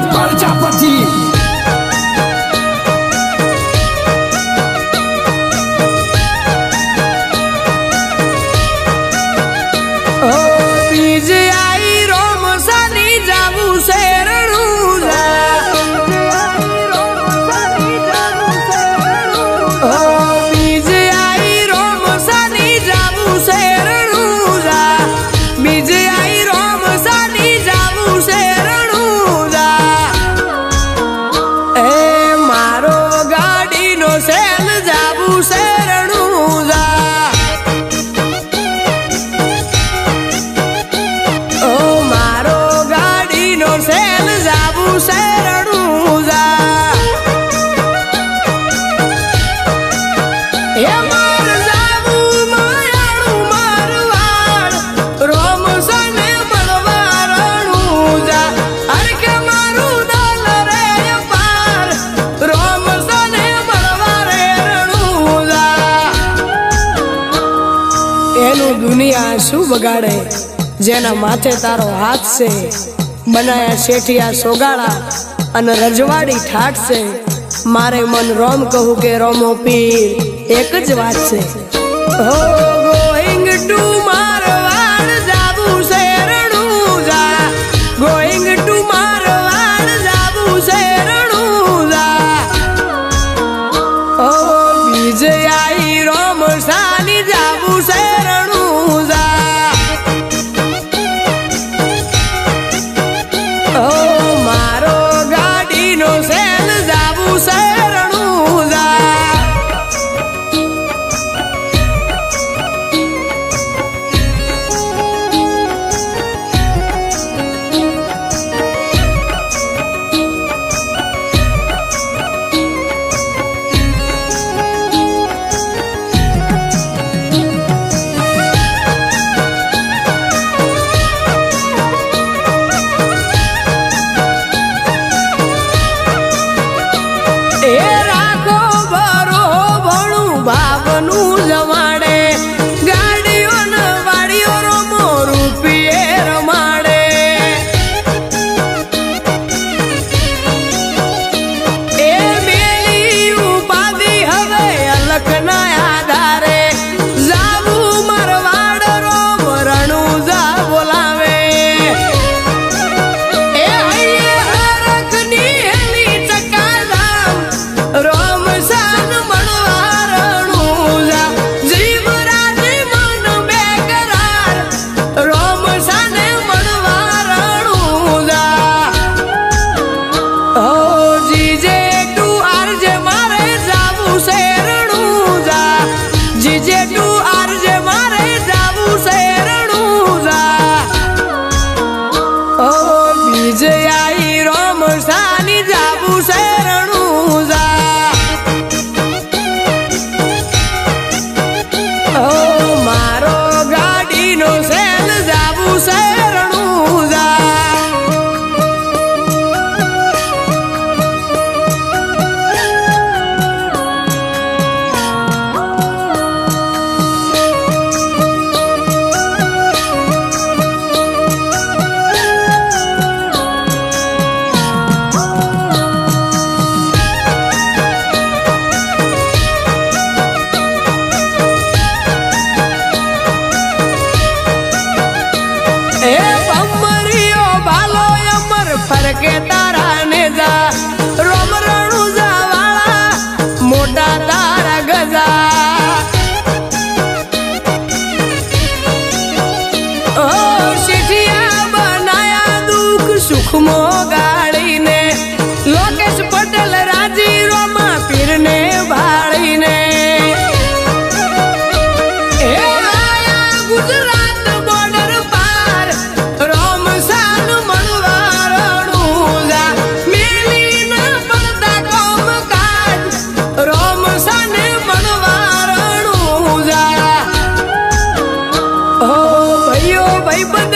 અમિત પ્રજાપતિ दुनिया शू बगाड़े जेना माथे तारो हाथ से बनाया शेठिया सोगाड़ा अन रजवाड़ी ठाट से मारे मन रोम कहू के रोमो पीर एक ज बात से हो गोइंग टू मारवाड़ जाबू से रणूजा गोइंग टू मारवाड़ जाबू से रणूजा ओ बीज आई रोम सानी जाबू से के तारा ने जा रोम रणु जा वाला मोटा तारा गजा ओ शिठिया बनाया दुख सुख मो गाड़ी ने लोकेश पटेल राजी रोमा पीर ने भाड़ी ने गुजरात बॉर्डर पार रोम सान भाई बंद